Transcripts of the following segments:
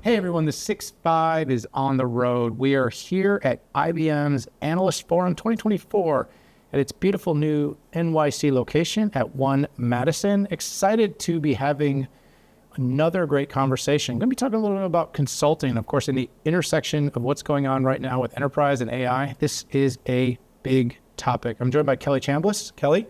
Hey everyone, the 6-5 is on the road. We are here at IBM's Analyst Forum 2024 at its beautiful new NYC location at 1 Madison. Excited to be having another great conversation. I'm going to be talking a little bit about consulting, of course, in the intersection of what's going on right now with enterprise and AI. This is a big topic. I'm joined by Kelly Chambliss. Kelly,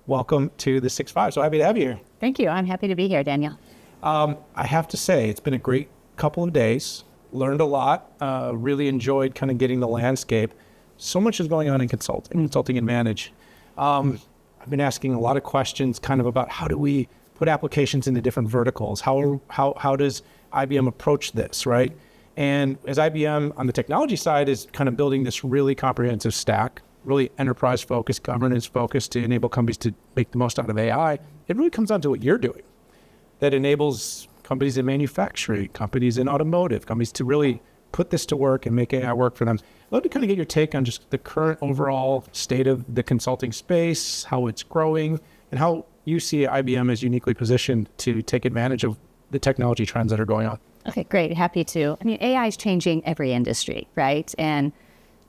welcome to the 6-5. So happy to have you here. Thank you. I'm happy to be here, Daniel. I have to say, it's been a great couple of days. Learned a lot. Really enjoyed kind of getting the landscape. So much is going on in Consulting Advantage. I've been asking a lot of questions kind of about how do we put applications into different verticals? How does IBM approach this, right? And as IBM on the technology side is kind of building this really comprehensive stack, really enterprise-focused, governance-focused to enable companies to make the most out of AI, it really comes down to what you're doing that enables companies in manufacturing, companies in automotive, companies to really put this to work and make AI work for them. I'd love to kind of get your take on just the current overall state of the consulting space, how it's growing, and how you see IBM as uniquely positioned to take advantage of the technology trends that are going on. Okay, great. Happy to. I mean, AI is changing every industry, right? And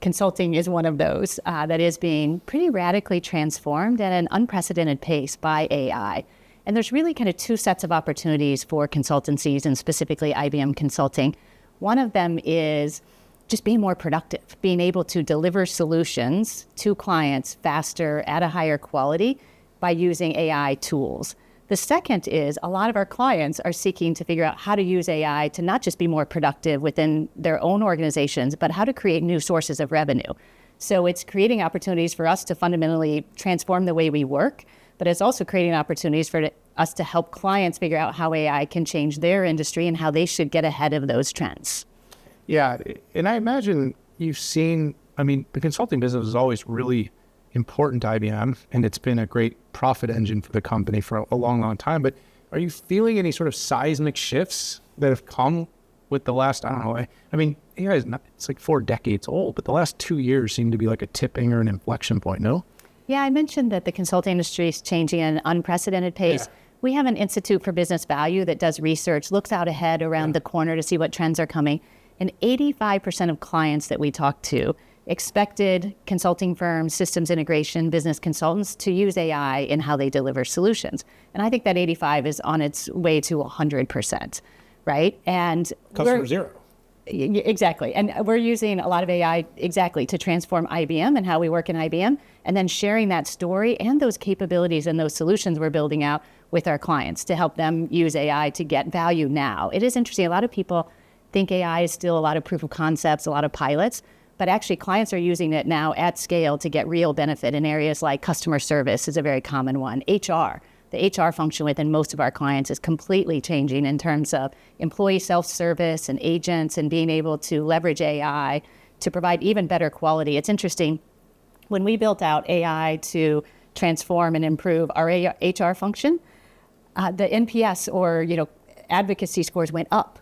consulting is one of those that is being pretty radically transformed at an unprecedented pace by AI. And there's really kind of two sets of opportunities for consultancies and specifically IBM Consulting. One of them is just being more productive, being able to deliver solutions to clients faster at a higher quality by using AI tools. The second is a lot of our clients are seeking to figure out how to use AI to not just be more productive within their own organizations, but how to create new sources of revenue. So it's creating opportunities for us to fundamentally transform the way we work, but it's also creating opportunities for us to help clients figure out how AI can change their industry and how they should get ahead of those trends. Yeah, and I imagine you've seen, the consulting business is always really important to IBM, and it's been a great profit engine for the company for a long, long time. But are you feeling any sort of seismic shifts that have come with the last, AI is not, it's like 4 decades old, but the last 2 years seem to be like a tipping or an inflection point, no? Yeah, I mentioned that the consulting industry is changing at an unprecedented pace. Yeah. We have an Institute for Business Value that does research, looks out ahead around the corner to see what trends are coming. And 85% of clients that we talk to expected consulting firms, systems integration, business consultants to use AI in how they deliver solutions. And I think that 85 is on its way to 100%, right? And customer zero. Exactly. And we're using a lot of AI exactly to transform IBM and how we work in IBM, and then sharing that story and those capabilities and those solutions we're building out with our clients to help them use AI to get value now. It is interesting. A lot of people think AI is still a lot of proof of concepts, a lot of pilots, but actually clients are using it now at scale to get real benefit in areas like customer service is a very common one. HR. The HR function within most of our clients is completely changing in terms of employee self-service and agents and being able to leverage AI to provide even better quality. It's interesting, when we built out AI to transform and improve our HR function, the NPS or, advocacy scores went up.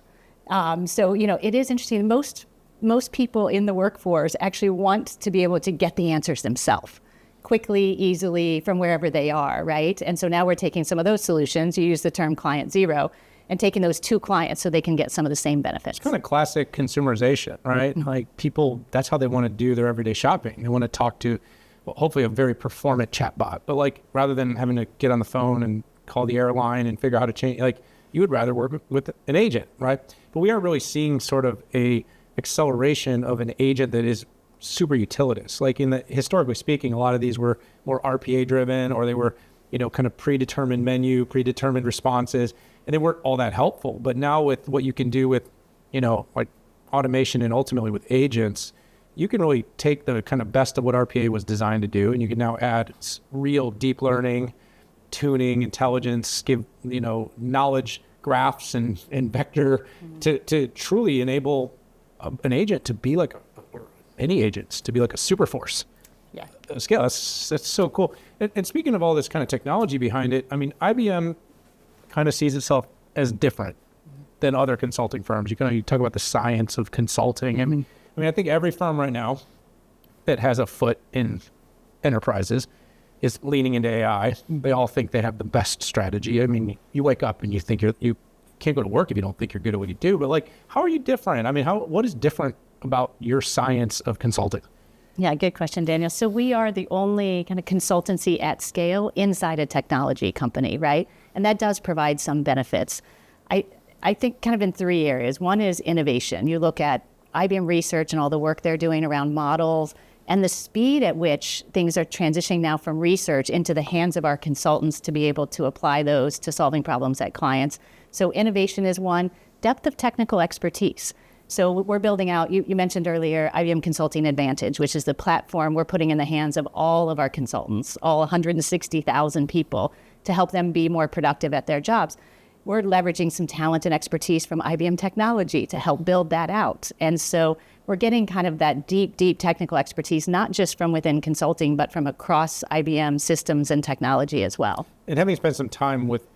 So it is interesting. Most people in the workforce actually want to be able to get the answers themselves, quickly, easily, from wherever they are, right? And so now we're taking some of those solutions, you use the term client zero, and taking those to clients so they can get some of the same benefits. It's kind of classic consumerization, right? Mm-hmm. Like people, that's how they want to do their everyday shopping. They want to talk to, hopefully a very performant chatbot, but like rather than having to get on the phone and call the airline and figure out how to change, like you would rather work with an agent, right? But we are really seeing sort of a acceleration of an agent that is super utilitous. Like historically speaking, a lot of these were more RPA driven, or they were, kind of predetermined menu, predetermined responses, and they weren't all that helpful. But now with what you can do with, like automation and ultimately with agents, you can really take the kind of best of what RPA was designed to do, and you can now add real deep learning, tuning, intelligence, give, knowledge graphs and vector to truly enable an agent to be like any agents to be like a super force. Yeah. Scale. That's so cool. And speaking of all this kind of technology behind it, IBM kind of sees itself as different than other consulting firms. You talk about the science of consulting. I think every firm right now that has a foot in enterprises is leaning into AI. They all think they have the best strategy. You wake up and you think you can't go to work if you don't think you're good at what you do. But like, how are you different? I mean, what is different about your science of consulting? Yeah, good question, Daniel. So we are the only kind of consultancy at scale inside a technology company, right? And that does provide some benefits. I think kind of in three areas. One is innovation. You look at IBM Research and all the work they're doing around models and the speed at which things are transitioning now from research into the hands of our consultants to be able to apply those to solving problems at clients. So innovation is one. Depth of technical expertise. So we're building out, you mentioned earlier, IBM Consulting Advantage, which is the platform we're putting in the hands of all of our consultants, all 160,000 people, to help them be more productive at their jobs. We're leveraging some talent and expertise from IBM Technology to help build that out. And so we're getting kind of that deep, deep technical expertise, not just from within consulting, but from across IBM systems and technology as well. And having spent some time with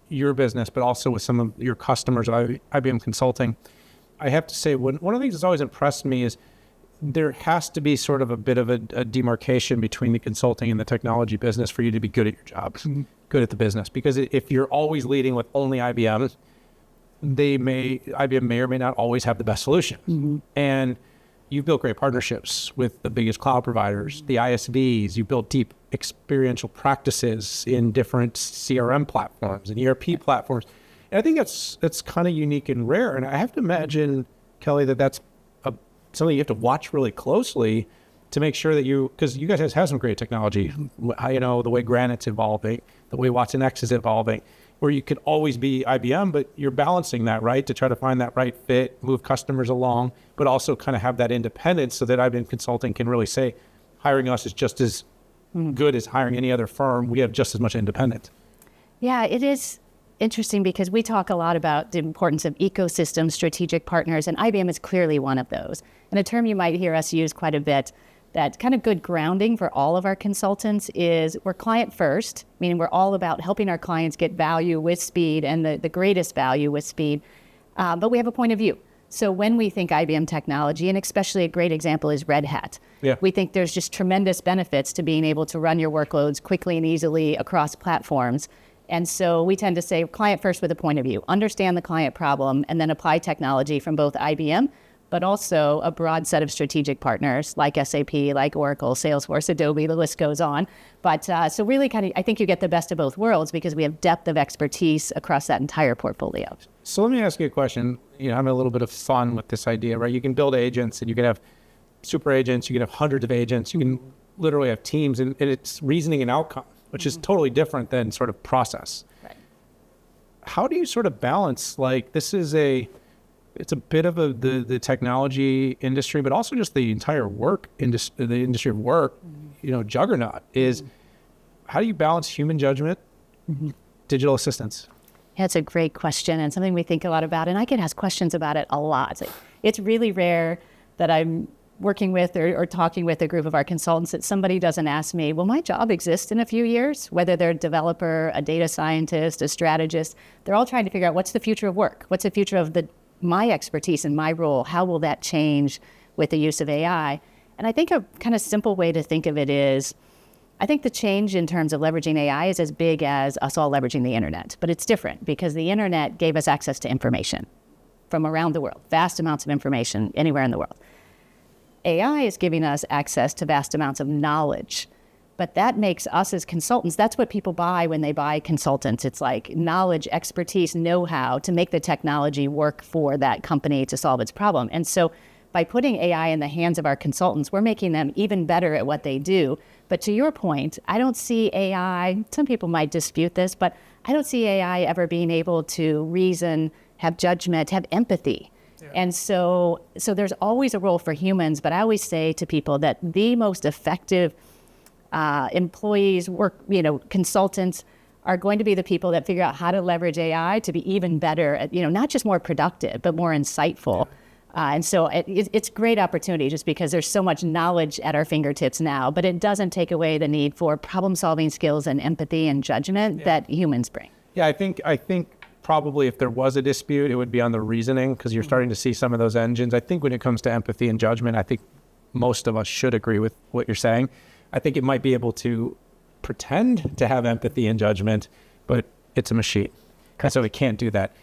your business, but also with some of your customers at IBM Consulting, I have to say, one of the things that's always impressed me is there has to be sort of a bit of a demarcation between the consulting and the technology business for you to be good at your job, good at the business. Because if you're always leading with only IBM, IBM may or may not always have the best solution. And you've built great partnerships with the biggest cloud providers, the ISVs. You built deep experiential practices in different CRM platforms and ERP platforms. And I think that's kind of unique and rare. And I have to imagine, Kelly, that's something you have to watch really closely to make sure that because you guys have some great technology, the way Granite's evolving, the way Watson X is evolving, where you could always be IBM, but you're balancing that, right, to try to find that right fit, move customers along, but also kind of have that independence so that IBM Consulting can really say, hiring us is just as good as hiring any other firm. We have just as much independence. Yeah, it is interesting because we talk a lot about the importance of ecosystems, strategic partners, and IBM is clearly one of those. And a term you might hear us use quite a bit that's kind of good grounding for all of our consultants is we're client first, meaning we're all about helping our clients get value with speed and the greatest value with speed. But we have a point of view. So when we think IBM technology, and especially a great example is Red Hat, we think there's just tremendous benefits to being able to run your workloads quickly and easily across platforms. And so we tend to say client first with a point of view, understand the client problem, and then apply technology from both IBM, but also a broad set of strategic partners like SAP, like Oracle, Salesforce, Adobe, the list goes on. But so really I think you get the best of both worlds because we have depth of expertise across that entire portfolio. So let me ask you a question. Having a little bit of fun with this idea, right? You can build agents and you can have super agents, you can have hundreds of agents, you can literally have teams and it's reasoning and outcome, which is totally different than sort of process. Right. How do you sort of balance, like it's a bit of the technology industry, but also just the entire the industry of work, juggernaut is how do you balance human judgment, digital assistance? That's a great question and something we think a lot about. And I get asked questions about it a lot. It's really rare that I'm working with or talking with a group of our consultants that somebody doesn't ask me, will my job exist in a few years? Whether they're a developer, a data scientist, a strategist, they're all trying to figure out what's the future of work? What's the future of my expertise and my role? How will that change with the use of AI? And I think a kind of simple way to think of it is, I think the change in terms of leveraging AI is as big as us all leveraging the internet, but it's different because the internet gave us access to information from around the world, vast amounts of information anywhere in the world. AI is giving us access to vast amounts of knowledge, but that makes us as consultants, that's what people buy when they buy consultants. It's like knowledge, expertise, know-how to make the technology work for that company to solve its problem. And so by putting AI in the hands of our consultants, we're making them even better at what they do. But to your point, I don't see AI, some people might dispute this, but I don't see AI ever being able to reason, have judgment, have empathy. Yeah. And so there's always a role for humans, but I always say to people that the most effective employees, consultants are going to be the people that figure out how to leverage AI to be even better at, not just more productive, but more insightful. Yeah. And so it's a great opportunity just because there's so much knowledge at our fingertips now, but it doesn't take away the need for problem-solving skills and empathy and judgment that humans bring. Yeah, I think probably if there was a dispute, it would be on the reasoning because you're starting to see some of those engines. I think when it comes to empathy and judgment, I think most of us should agree with what you're saying. I think it might be able to pretend to have empathy and judgment, but it's a machine. And so it can't do that.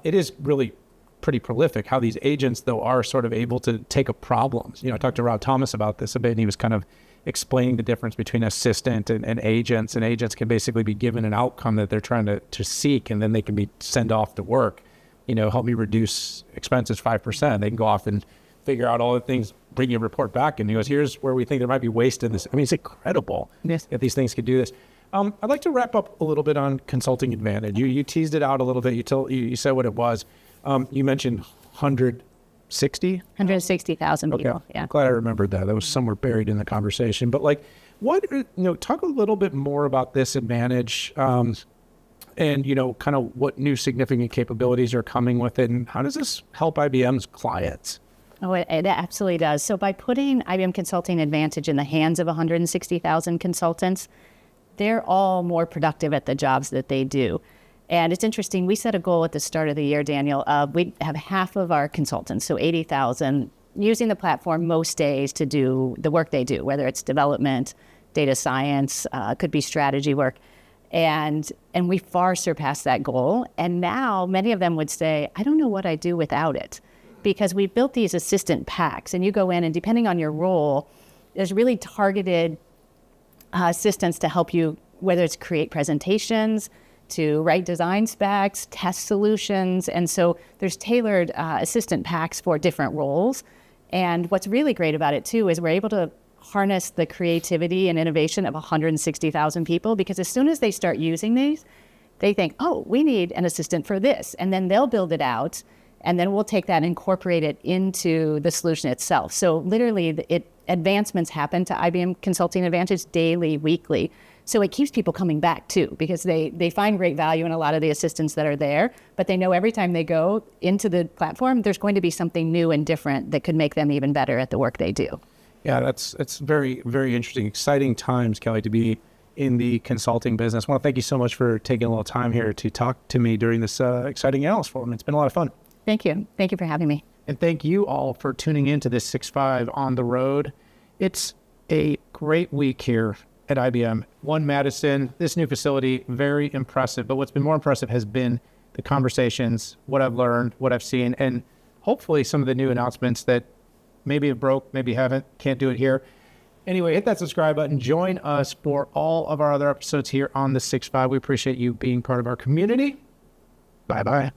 It is really pretty prolific how these agents, though, are sort of able to take a problem. I talked to Rob Thomas about this a bit, and he was kind of explaining the difference between assistant and agents. And agents can basically be given an outcome that they're trying to seek, and then they can be sent off to work. Help me reduce expenses 5%. They can go off and figure out all the things, bring you a report back, and he goes, here's where we think there might be waste in this. I mean, it's incredible if these things could do this. I'd like to wrap up a little bit on Consulting Advantage. You teased it out a little bit. You said what it was. You mentioned 160,000 people. Okay. Yeah. I'm glad I remembered that. That was somewhere buried in the conversation. But talk a little bit more about this advantage, and kind of what new significant capabilities are coming with it, and how does this help IBM's clients? Oh, it absolutely does. So by putting IBM Consulting Advantage in the hands of 160,000 consultants, they're all more productive at the jobs that they do. And it's interesting, we set a goal at the start of the year, Daniel, we have half of our consultants, so 80,000, using the platform most days to do the work they do, whether it's development, data science, could be strategy work. And we far surpassed that goal. And now many of them would say, I don't know what I'd do without it. Because we've built these assistant packs, and you go in, and depending on your role, there's really targeted assistance to help you, whether it's create presentations, to write design specs, test solutions. And so there's tailored assistant packs for different roles. And what's really great about it, too, is we're able to harness the creativity and innovation of 160,000 people, because as soon as they start using these, they think, oh, we need an assistant for this. And then they'll build it out, and then we'll take that and incorporate it into the solution itself. So literally, advancements happen to IBM Consulting Advantage daily, weekly. So it keeps people coming back, too, because they find great value in a lot of the assistants that are there, but they know every time they go into the platform, there's going to be something new and different that could make them even better at the work they do. Yeah, it's very, very interesting, exciting times, Kelly, to be in the consulting business. I want to thank you so much for taking a little time here to talk to me during this exciting Analyst Forum. It's been a lot of fun. Thank you. Thank you for having me. And thank you all for tuning in to this 6-5 on the road. It's a great week here at IBM. One Madison, this new facility, very impressive. But what's been more impressive has been the conversations, what I've learned, what I've seen, and hopefully some of the new announcements that maybe have broke, maybe haven't, can't do it here. Anyway, hit that subscribe button. Join us for all of our other episodes here on the 6-5. We appreciate you being part of our community. Bye-bye.